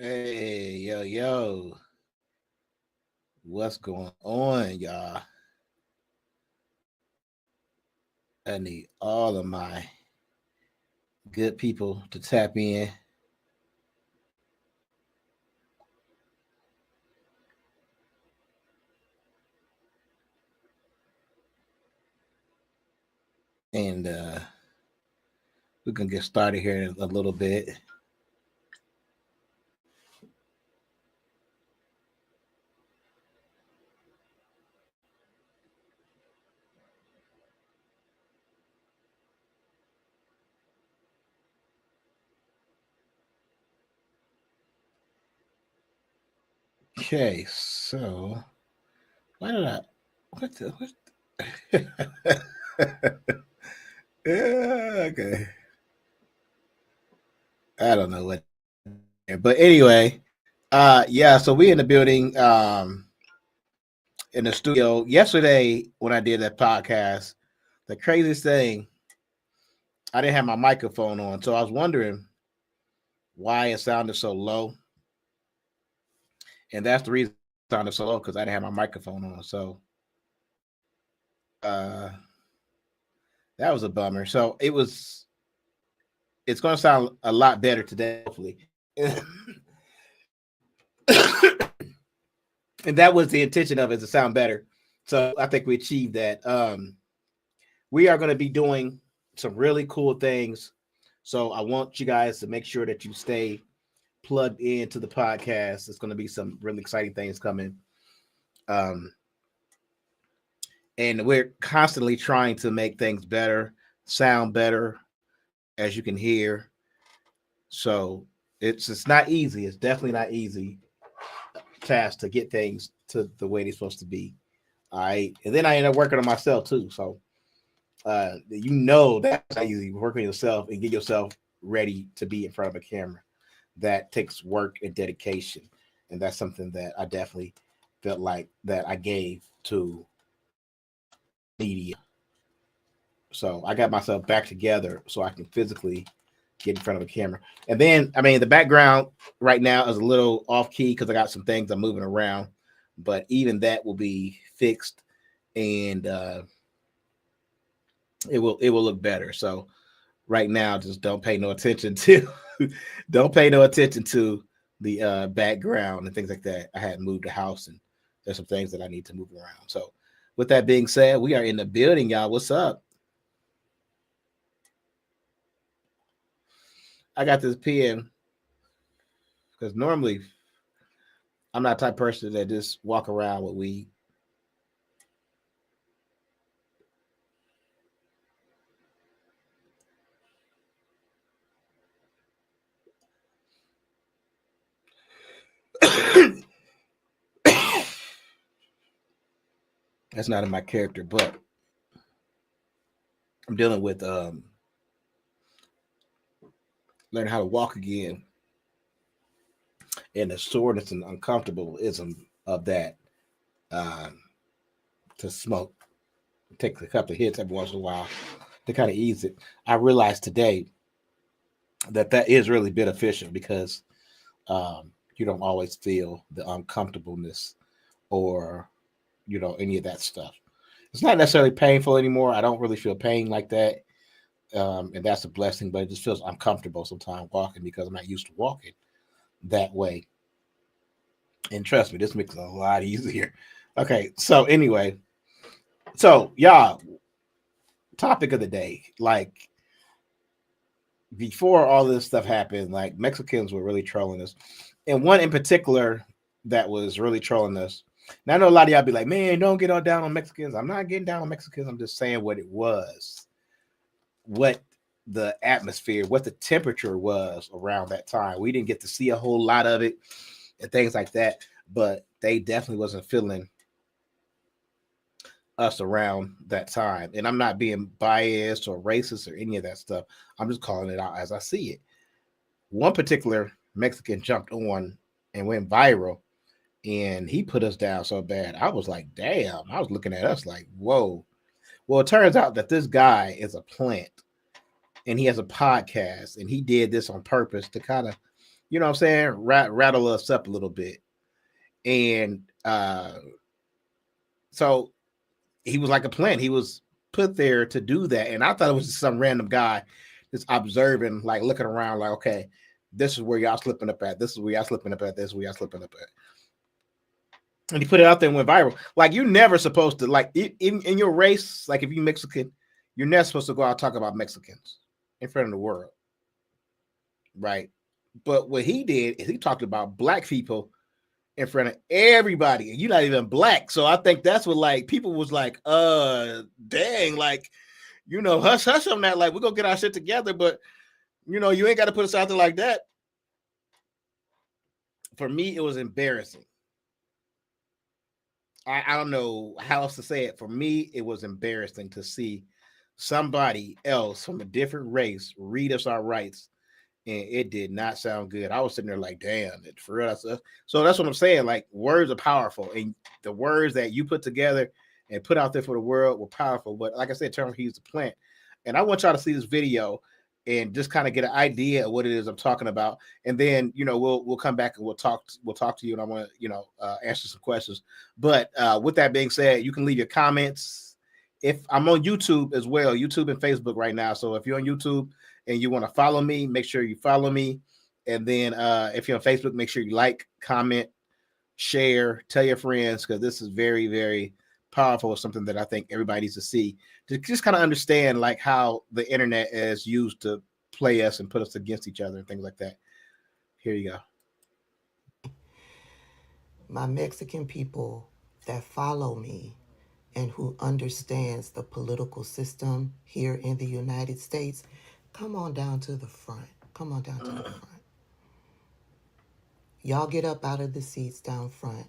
Hey, yo. What's going on, y'all? I need all of my good people to tap in and we can get started here in a little bit. Okay, so why did I what the what yeah, okay. I don't know what but anyway, yeah, so we in the building in the studio. Yesterday when I did that podcast, the craziest thing, I didn't have my microphone on, so I was wondering why it sounded so low, and that's the reason it sounded so low because I didn't have my microphone on. So uh, that was a bummer. So it's going to sound a lot better today, hopefully. And that was the intention of it, to sound better. So I think we achieved that. We are going to be doing some really cool things. So I want you guys to make sure that you stay plugged into the podcast. There's going to be some really exciting things coming. Um, and we're constantly trying to make things better, sound better, as you can hear. So it's not easy. It's definitely not easy task to get things to the way they're supposed to be. All right, and then I end up working on myself too. So that's not easy. Work on yourself and get yourself ready to be in front of a camera. That takes work and dedication, and that's something that I definitely felt like that I gave to media. So I got myself back together so I can physically get in front of a camera. And then, I mean, the background right now is a little off key because I got some things I'm moving around, but even that will be fixed, and it will look better. So right now, just don't pay no attention to don't pay no attention to the background and things like that. I had moved the house, and there's some things that I need to move around. So with that being said, we are in the building, y'all. What's up? I got this pen because normally I'm not the type of person that just walk around with weed. That's not in my character, but I'm dealing with learning how to walk again, and the soreness and uncomfortableism of that, um, to smoke. Take a couple of hits every once in a while to kind of ease it. I realized today that that is really beneficial because you don't always feel the uncomfortableness or any of that stuff. It's not necessarily painful anymore. I don't really feel pain like that, and that's a blessing. But it just feels uncomfortable sometimes walking because I'm not used to walking that way. And trust me, this makes it a lot easier. Okay, so anyway, so y'all, topic of the day, like before all this stuff happened, like Mexicans were really trolling us, and one in particular that was really trolling us. Now I know a lot of y'all be like, "Man, don't get all down on Mexicans." I'm not getting down on Mexicans. I'm just saying what it was, what the atmosphere, what the temperature was around that time. We didn't get to see a whole lot of it and things like that, but they definitely wasn't feeling us around that time. And I'm not being biased or racist or any of that stuff. I'm just calling it out as I see it. One particular Mexican jumped on and went viral, and he put us down so bad. I was like, damn. I was looking at us like, whoa. Well, it turns out that this guy is a plant, and he has a podcast, and he did this on purpose to kind of, you know what I'm saying, rattle us up a little bit. And so he was like a plant. He was put there to do that. And I thought it was just some random guy just observing, like looking around, like, okay, this is where y'all slipping up at. This is where y'all slipping up at. This is where y'all slipping up at. And he put it out there and went viral. Like, you're never supposed to, like, in your race, like if you Mexican, you're never supposed to go out and talk about Mexicans in front of the world. Right. But what he did is he talked about black people in front of everybody, and you're not even black. So I think that's what, like, people was like, dang, like, you know, hush on that. Like, we're gonna get our shit together, but you know, you ain't got to put us out there like that. For me, it was embarrassing. I don't know how else to say it. For me, it was embarrassing to see somebody else from a different race read us our rights, and it did not sound good. I was sitting there like, damn, it for real. So that's what I'm saying. Like, words are powerful, and the words that you put together and put out there for the world were powerful. But like I said, Term, he's a plant, and I want y'all to see this video and just kind of get an idea of what it is I'm talking about. And then, you know, we'll come back and we'll talk to you, and I want to, you know, answer some questions. But with that being said, you can leave your comments. If I'm on YouTube as well, YouTube and Facebook right now. So if you're on YouTube and you want to follow me, make sure you follow me. And then if you're on Facebook, make sure you like, comment, share, tell your friends, because this is very, very powerful. Something that I think everybody needs to see to just kind of understand, like, how the internet is used to play us and put us against each other and things like that. Here you go. My Mexican people that follow me and who understands the political system here in the United States, come on down to the front. Come on down to the front. Y'all get up out of the seats down front.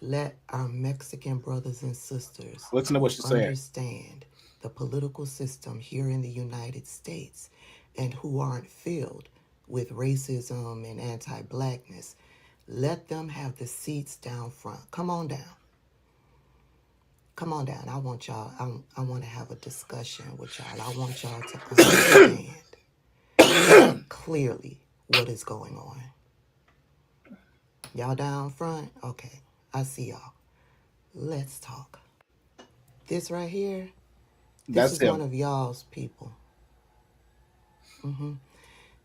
Let our Mexican brothers and sisters Listen to what she's saying. Understand the political system here in the United States and who aren't filled with racism and anti-blackness. Let them have the seats down front. Come on down. Come on down. I want y'all, I want to have a discussion with y'all. I want y'all to understand clearly what is going on. Y'all down front? Okay, I see y'all. Let's talk. This right here, this is one of y'all's people.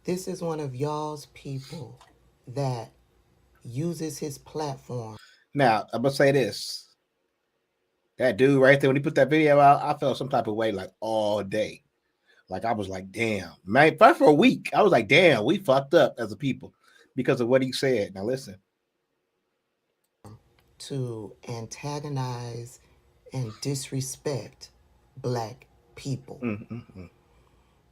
This is one of y'all's people that uses his platform. Now, I'm going to say this. That dude right there, when he put that video out, I felt some type of way, like, all day. Like, I was like, damn, man, for a week, I was like, damn, we fucked up as a people because of what he said. Now, listen. To antagonize and disrespect black people.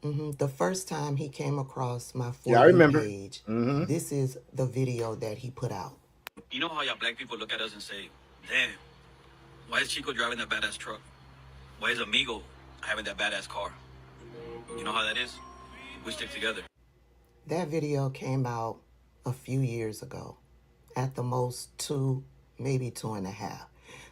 The first time he came across my For You page, this is the video that he put out. You know how y'all black people look at us and say, damn, why is Chico driving that badass truck? Why is Amigo having that badass car? You know how that is? We stick together. That video came out a few years ago. At the most 2, maybe 2.5.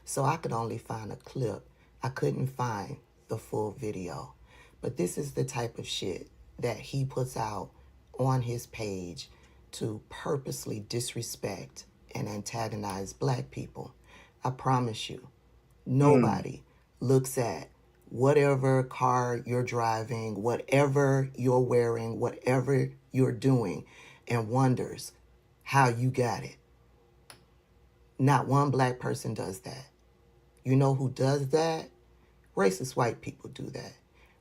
So I could only find a clip. I couldn't find the full video. But this is the type of shit that he puts out on his page to purposely disrespect and antagonize black people. I promise you, nobody looks at whatever car you're driving, whatever you're wearing, whatever you're doing, and wonders how you got it. Not one black person does that. You know who does that? Racist white people do that.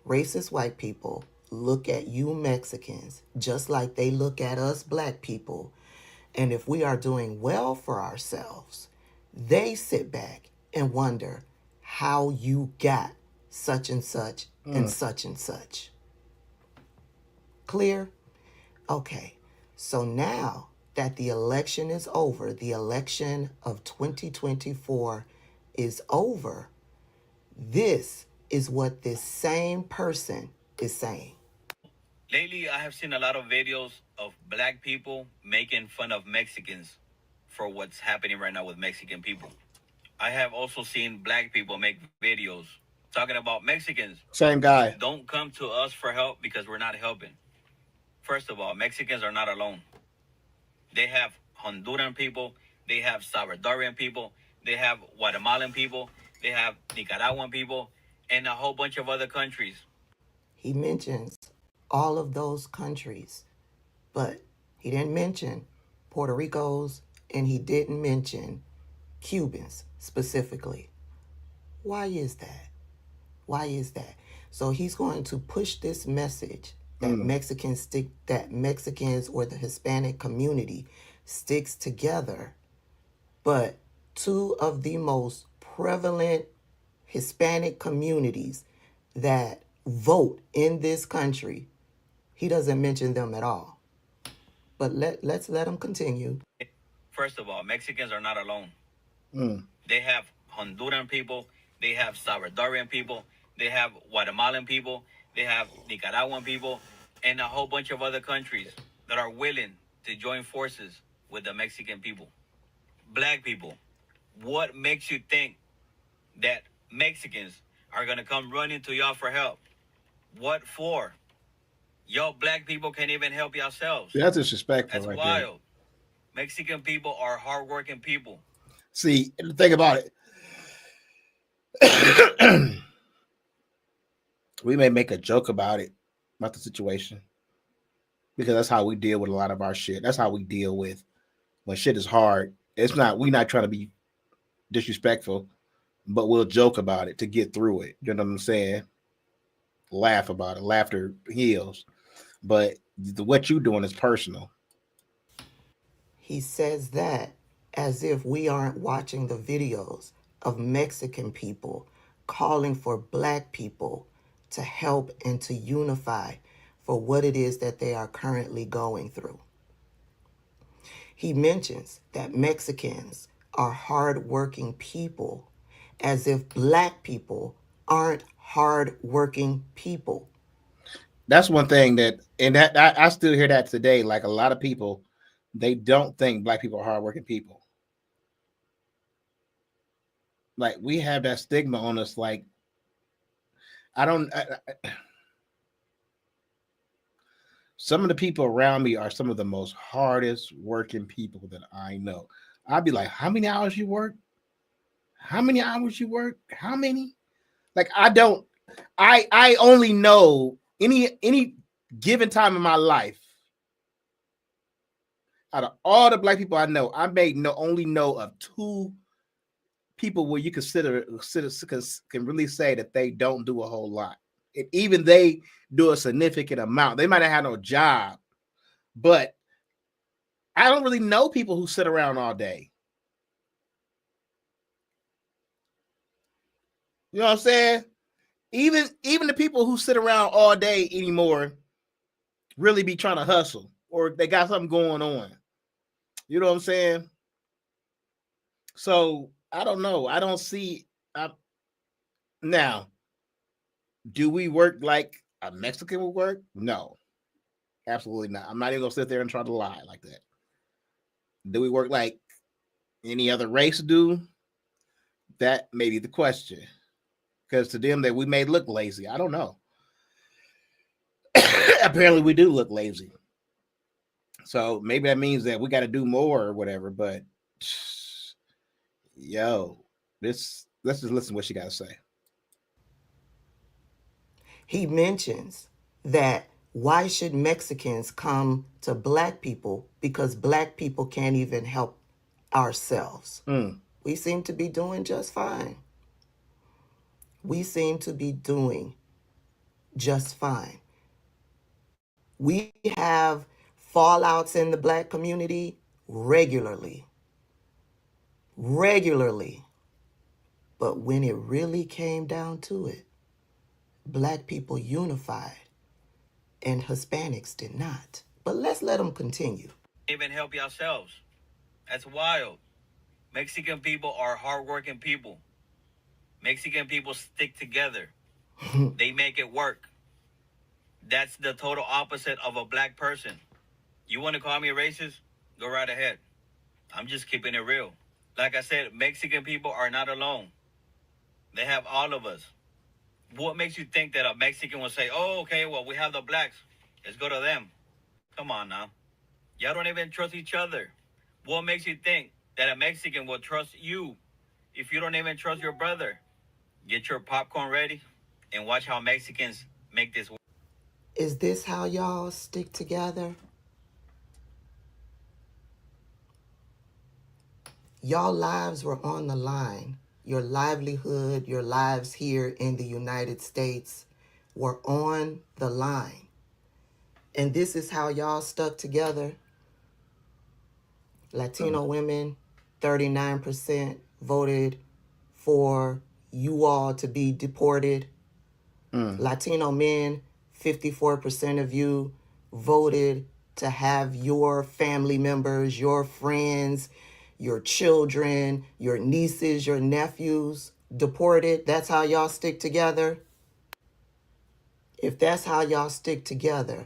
Racist white people look at you Mexicans just like they look at us black people. And if we are doing well for ourselves, they sit back and wonder how you got such and such and such and such. Clear? Okay. So now that the election is over, the election of 2024 is over, this is what this same person is saying. Lately, I have seen a lot of videos of black people making fun of Mexicans for what's happening right now with Mexican people. I have also seen black people make videos talking about Mexicans. Same guy. Don't come to us for help because we're not helping. First of all, Mexicans are not alone. They have Honduran people. They have Salvadorian people. They have Guatemalan people. They have Nicaraguan people, and a whole bunch of other countries. He mentions all of those countries, but he didn't mention Puerto Ricos and he didn't mention Cubans specifically. Why is that? Why is that? So he's going to push this message that Mexicans or the Hispanic community sticks together, but two of the most prevalent Hispanic communities that vote in this country, he doesn't mention them at all. But let's let him continue. First of all, Mexicans are not alone. Mm. They have Honduran people. They have Salvadorian people. They have Guatemalan people. They have Nicaraguan people, and a whole bunch of other countries that are willing to join forces with the Mexican people. Black people, what makes you think that Mexicans are going to come running to y'all for help? What for? Y'all black people can't even help yourselves. That's disrespectful. That's right wild. There. Mexican people are hardworking people. See, the thing about it, we may make a joke about the situation, because that's how we deal with a lot of our shit. That's how we deal with when shit is hard. We're not trying to be disrespectful, but we'll joke about it to get through it. You know what I'm saying? Laugh about it. Laughter heals. But what you're doing is personal. He says that as if we aren't watching the videos of Mexican people calling for black people to help and to unify for what it is that they are currently going through. He mentions that Mexicans are hardworking people, as if black people aren't hardworking people. That's one thing that I still hear that today. Like, a lot of people, they don't think black people are hardworking people. Like, we have that stigma on us. Like, some of the people around me are some of the most hardest working people that I know. I'd be like, how many hours you work? How many hours you work? How many? Like, I only know any given time in my life, out of all the black people I know, I may only know of two people where you can really say that they don't do a whole lot. And even they do a significant amount. They might not have no job, but I don't really know people who sit around all day. You know what I'm saying? Even the people who sit around all day anymore really be trying to hustle, or they got something going on. You know what I'm saying? So I don't know. I don't see. Now, do we work like a Mexican would work? No, absolutely not. I'm not even gonna sit there and try to lie like that. Do we work like any other race do? That may be the question. Because to them, that we may look lazy. I don't know. Apparently, we do look lazy. So maybe that means that we got to do more or whatever. But yo, let's just listen to what she got to say. He mentions that why should Mexicans come to black people, because black people can't even help ourselves. We seem to be doing just fine. We seem to be doing just fine. We have fallouts in the black community regularly. But when it really came down to it, black people unified and Hispanics did not. But let's let them continue. Even help yourselves. That's wild. Mexican people are hardworking people. Mexican people stick together. They make it work. That's the total opposite of a black person. You want to call me a racist? Go right ahead. I'm just keeping it real. Like I said, Mexican people are not alone. They have all of us. What makes you think that a Mexican will say, oh, okay, well, we have the blacks. Let's go to them. Come on now. Y'all don't even trust each other. What makes you think that a Mexican will trust you if you don't even trust your brother? Get your popcorn ready and watch how Mexicans make this. Is this how y'all stick together? Y'all lives were on the line. Your livelihood, your lives here in the United States were on the line. And this is how y'all stuck together. Latino women, 39% voted for you all to be deported. Latino men, 54% of you voted to have your family members, your friends, your children, your nieces, your nephews deported. That's how y'all stick together. If that's how y'all stick together,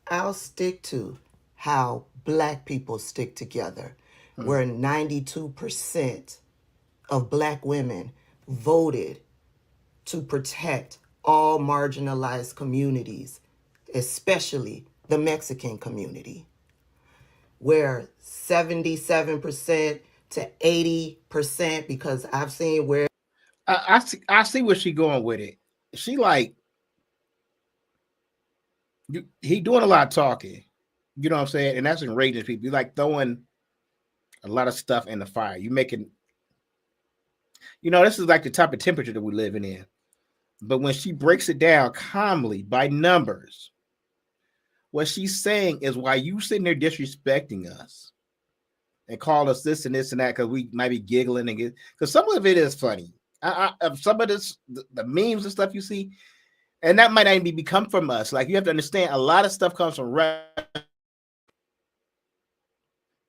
I'll stick to how black people stick together, where 92% of black women voted to protect all marginalized communities, especially the Mexican community, where 77% to 80%, because I've seen where I see where she going with it. She like he doing a lot of talking. You know what I'm saying? And that's enraging people. You like throwing a lot of stuff in the fire. You making, this is like the type of temperature that we're living in. But when she breaks it down calmly by numbers, what she's saying is why you sitting there disrespecting us and call us this and this and that because we might be giggling and because some of it is funny. Some of this, the memes and stuff you see, and that might not even come from us. Like you have to understand, a lot of stuff comes from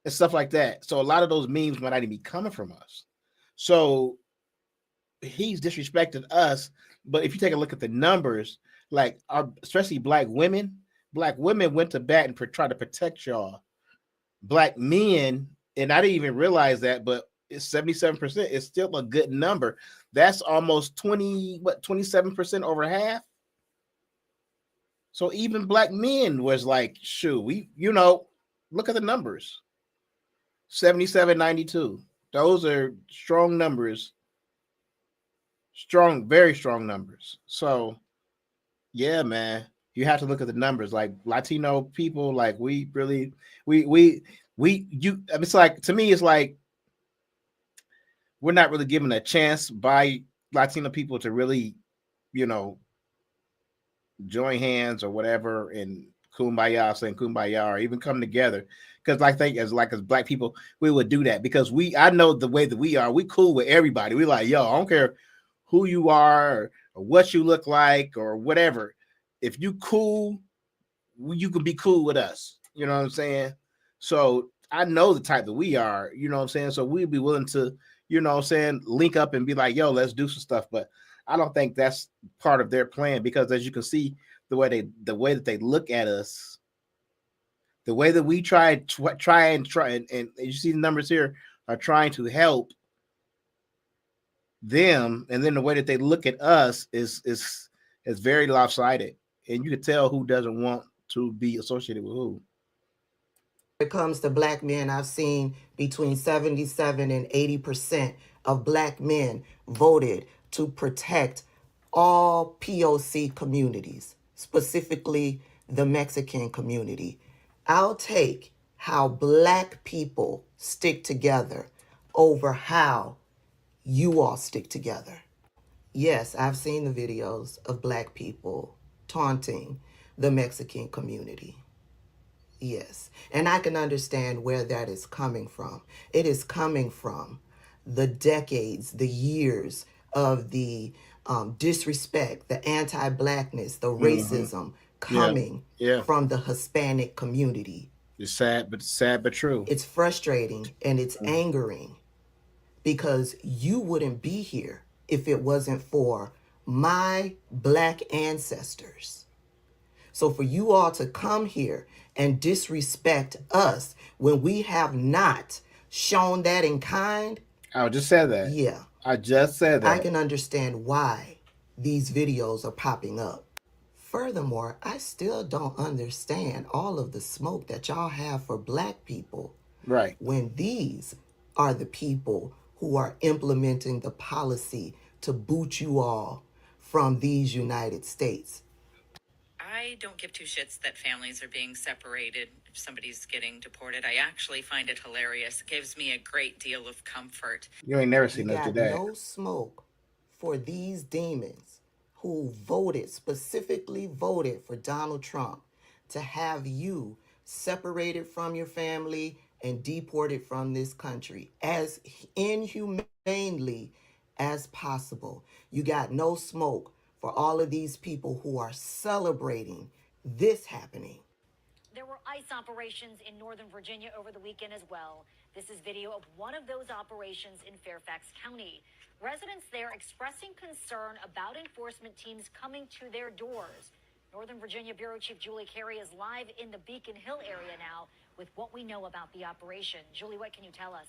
and stuff like that. So a lot of those memes might not even be coming from us. So he's disrespecting us. But if you take a look at the numbers, like especially black women went to bat and tried to protect y'all. Black men, and I didn't even realize that, but it's 77%. It's still a good number. That's almost 27% over half. So even black men was like, shoot, look at the numbers. 77-92. Those are strong numbers. Very strong numbers. So yeah, man, you have to look at the numbers. Like Latino people, like we really, it's like, to me, it's like we're not really given a chance by Latino people to really, join hands or whatever and saying kumbaya, or even come together. Because I think as black people, we would do that because I know the way that we are. We cool with everybody. We like, yo, I don't care who you are or what you look like or whatever. If you cool, you can be cool with us. You know what I'm saying? So I know the type that we are. You know what I'm saying? So we'd be willing to, link up and be like, yo, let's do some stuff. But I don't think that's part of their plan because, as you can see, the way that they look at us, the way that we try and you see the numbers here are trying to help them, and then the way that they look at us is very lopsided, and you can tell who doesn't want to be associated with who. When it comes to black men, I've seen between 77 and 80% of black men voted to protect all POC communities, specifically the Mexican community. I'll take how black people stick together over how you all stick together. Yes, I've seen the videos of black people taunting the Mexican community. Yes, and I can understand where that is coming from. It is coming from the decades, the years of the disrespect, the anti-blackness, the racism coming from the Hispanic community. It's sad but true. It's frustrating and it's angering because you wouldn't be here if it wasn't for my black ancestors. So for you all to come here and disrespect us when we have not shown that in kind. I just said that. Yeah. I just said that. I can understand why these videos are popping up. Furthermore, I still don't understand all of the smoke that y'all have for black people Right. when these are the people who are implementing the policy to boot you all from these United States. I don't give two shits that families are being separated if somebody's getting deported. I actually find it hilarious. It gives me a great deal of comfort. You ain't never You seen us do got that. no smoke for these demons who specifically voted for Donald Trump to have you separated from your family and deported from this country as inhumanely as possible. You got no smoke for all of these people who are celebrating this happening. There were ICE operations in Northern Virginia over the weekend as well. This is video of one of those operations in Fairfax County. Residents there expressing concern about enforcement teams coming to their doors. Northern Virginia Bureau Chief Julie Carey is live in the Beacon Hill area now with what we know about the operation. Julie, what can you tell us?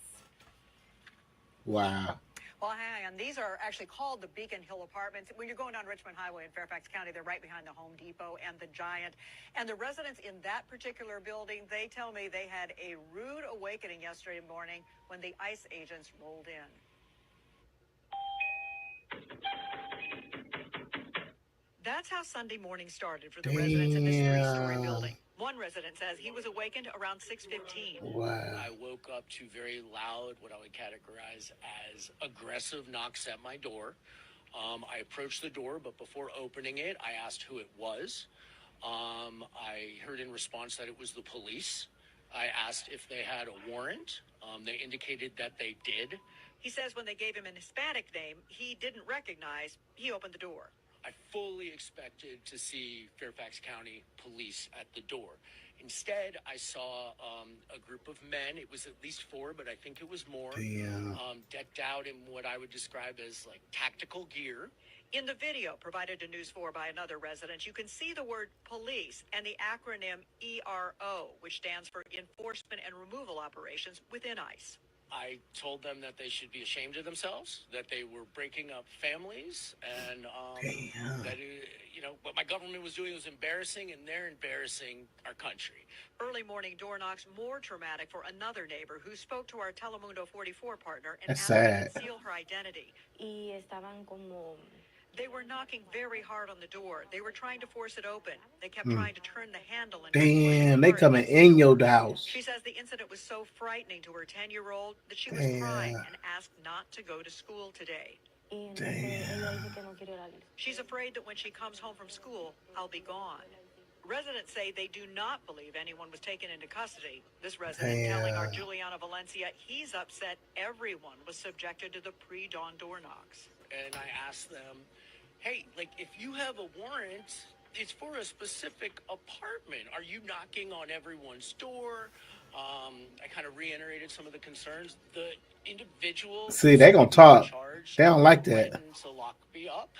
Wow. Well, hang on. These are actually called the Beacon Hill Apartments. When you're going down Richmond Highway in Fairfax County, they're right behind the Home Depot and the Giant. And the residents in that particular building, they tell me they had a rude awakening yesterday morning when the ICE agents rolled in. That's how Sunday morning started for the residents in this three-story building. One resident says he was awakened around 6:15. Wow. I woke up to very loud, what I would categorize as aggressive knocks at my door. I approached the door, but before opening it, I asked who it was. I heard in response that it was the police. I asked if they had a warrant. They indicated that they did. He says when they gave him an Hispanic name he didn't recognize, he opened the door. I fully expected to see Fairfax County police at the door. Instead, I saw a group of men. It was at least 4, but I think it was more. Damn. Decked out in what I would describe as like tactical gear. In the video provided to News 4 by another resident, you can see the word police and the acronym ERO, which stands for Enforcement and Removal Operations within ICE. I told them that they should be ashamed of themselves, that they were breaking up families, and that what my government was doing was embarrassing, and they're embarrassing our country. Early morning door knocks more traumatic for another neighbor who spoke to our Telemundo 44 partner and That's asked her to sad. conceal her identity. They were knocking very hard on the door. They were trying to force it open. They kept trying to turn the handle and Damn, they coming in your house. She says the incident was so frightening to her 10-year-old that she was Damn. crying and asked not to go to school today. Damn. She's afraid that when she comes home from school, I'll be gone. Residents say they do not believe anyone was taken into custody. This resident telling our Juliana Valencia he's upset everyone was subjected to the pre-dawn door knocks. And I asked them, hey, like, if you have a warrant, it's for a specific apartment. Are you knocking on everyone's door? I kind of reiterated some of the concerns. The individual... See, they gonna talk. They don't like that. threatened to lock me up.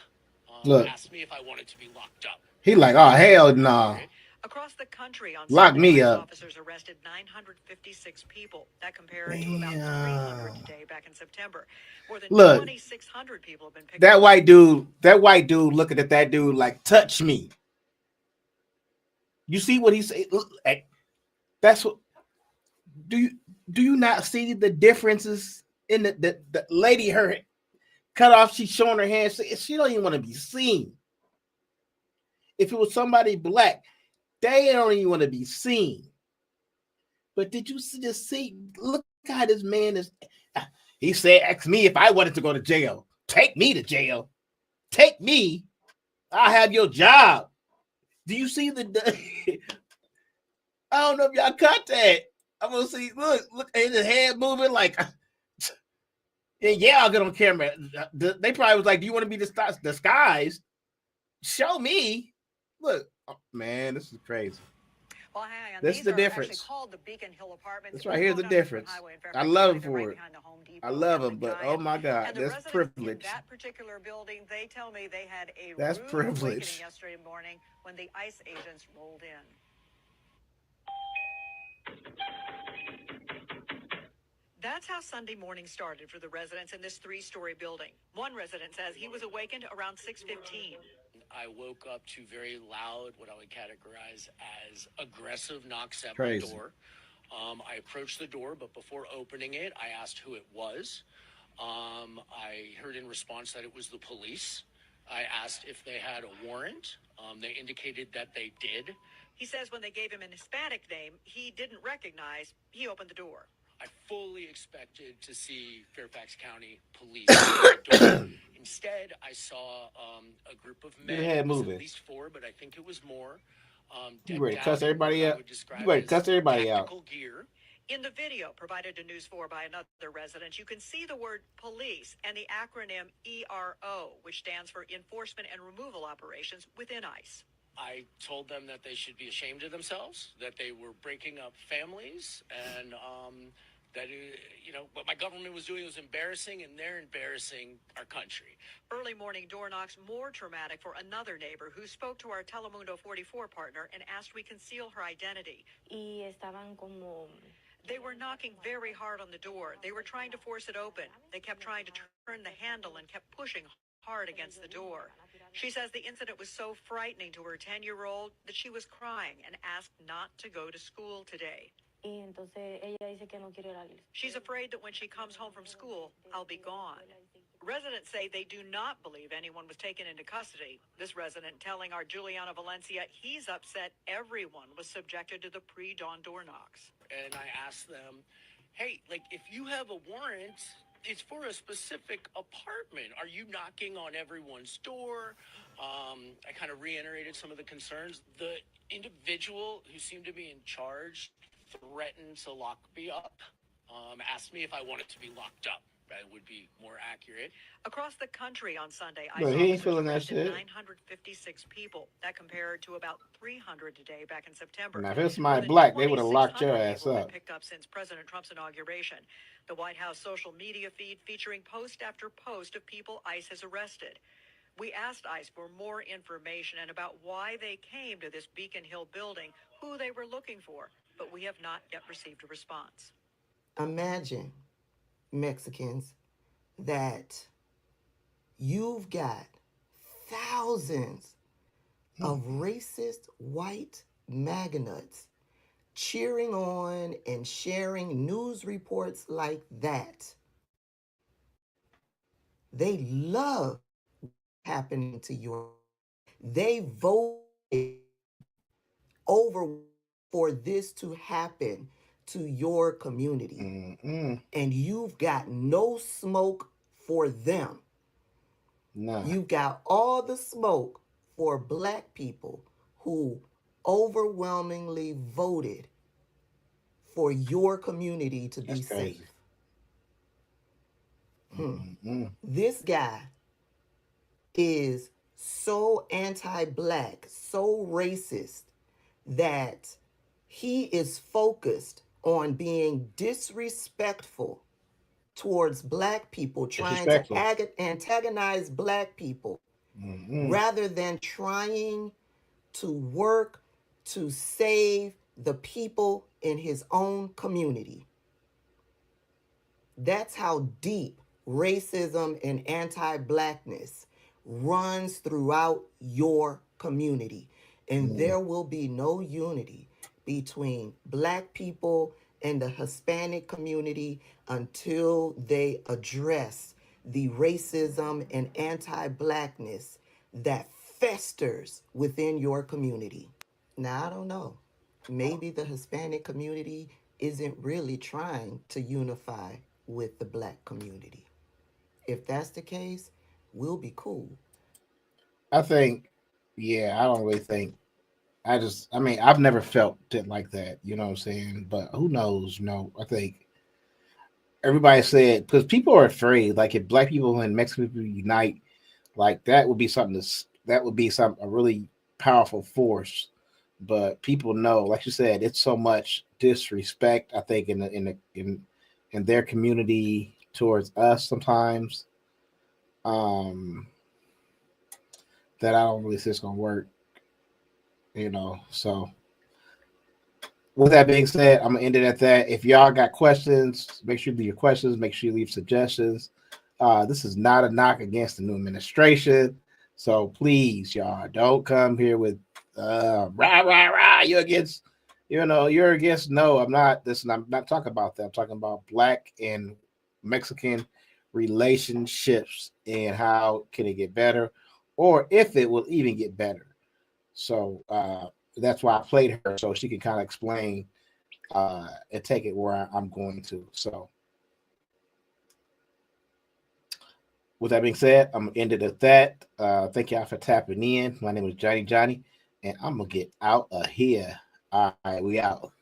Look. Asked me if I wanted to be locked up. He like, oh, hell no. Nah. Across the country on Lock Sunday, me ICE up. officers arrested 956 people. That compared to about 300 today back in September. More than Look. 2,600 people have been picked That up. white dude looking at that dude like, touch me. You see what he said? That's what. Do you not see the differences in the lady? Her cut off. She's showing her hands. She don't even want to be seen. If it was somebody black, they don't even want to be seen. But did you just see? Look how this man is. He said, ask me if I wanted to go to jail. Take me to jail. Take me. I'll have your job. Do you see the I don't know if y'all caught that. I'm gonna see. Look, and his head moving like. And yeah, I'll get on camera. They probably was like, "Do you want to be disguised? Show me." Look, oh, man, this is crazy. Well, hang on. This These is the are difference. actually called the Beacon Hill Apartments. This right here is the Well, down difference. Highway in I Fairfax love County, him they're for right it. behind the Home Depot I love and him, the but oh Giant. my God, And the that's residents privilege. in that particular building, they tell me they had a That's rude privilege. awakening yesterday morning when the ICE agents rolled in. That's how Sunday morning started for the residents in this three-story building. One resident says he was awakened around 6:15. I woke up to very loud, what I would categorize as aggressive knocks at Crazy. my door. I approached the door, but before opening it, I asked who it was. I heard in response that it was the police. I asked if they had a warrant. They indicated that they did. He says when they gave him an Hispanic name he didn't recognize, he opened the door. I fully expected to see Fairfax County police at the door. Instead, I saw a group of men. ahead, It was move at it. least 4, but I think it was more. You ready to decked cuss out in everybody what I out? would describe You ready to as cuss everybody out? tactical gear. In the video provided to News 4 by another resident, you can see the word police and the acronym ERO, which stands for Enforcement and Removal Operations within ICE. I told them that they should be ashamed of themselves, that they were breaking up families, and that, what my government was doing was embarrassing, and they're embarrassing our country. Early morning door knocks more traumatic for another neighbor who spoke to our Telemundo 44 partner and asked we conceal her identity. They were knocking very hard on the door. They were trying to force it open. They kept trying to turn the handle and kept pushing hard against the door. She says the incident was so frightening to her 10-year-old that she was crying and asked not to go to school today. She's afraid that when she comes home from school, I'll be gone. Residents say they do not believe anyone was taken into custody. This resident telling our Juliana Valencia he's upset everyone was subjected to the pre-dawn door knocks. And I asked them, hey, if you have a warrant, it's for a specific apartment. Are you knocking on everyone's door? I kind of reiterated some of the concerns. The individual who seemed to be in charge threatened to lock me up, asked me if I wanted to be locked up. That would be more accurate. Across the country on Sunday, But he ain't feeling that arrested shit. 956 people. That compared to about 300 today back in September. Now, if it's More my than black, they would have locked your 2,600 ass people were up. picked up since President Trump's inauguration. The White House social media feed featuring post after post of people ICE has arrested. We asked ICE for more information and about why they came to this Beacon Hill building, who they were looking for, but we have not yet received a response. Imagine, Mexicans, that you've got thousands of racist white MAGA nuts cheering on and sharing news reports like that. They love what's happening to your. They voted over for this to happen to your community. And you've got no smoke for them. Nah. You've got all the smoke for black people who overwhelmingly voted for your community to be That's crazy. safe. This guy is so anti-black, so racist that he is focused on being disrespectful towards black people, trying to antagonize black people, rather than trying to work to save the people in his own community. That's how deep racism and anti-blackness runs throughout your community. And there will be no unity between black people and the Hispanic community until they address the racism and anti-blackness that festers within your community. Now, I don't know. Maybe the Hispanic community isn't really trying to unify with the black community. If that's the case, we'll be cool. I think, I don't really think. I've never felt it like that, you know what I'm saying? But who knows? I think everybody said, because people are afraid, like if black people and Mexican people unite, like that would be a really powerful force. But people know, like you said, it's so much disrespect, I think, in their community towards us sometimes, that I don't really think it's gonna work. So with that being said, I'm gonna end it at that. If y'all got questions, make sure you leave your questions, make sure you leave suggestions. This is not a knock against the new administration. So please, y'all, don't come here with rah rah rah. You're against, you're against. No, I'm not. Listen, I'm not talking about that. I'm talking about Black and Mexican relationships and how can it get better, or if it will even get better. So that's why I played her so she can kind of explain and take it where I'm going to. So with that being said, I'm gonna end it at that. Thank y'all for tapping in. My name is Johnny, and I'm gonna get out of here. All right, we out.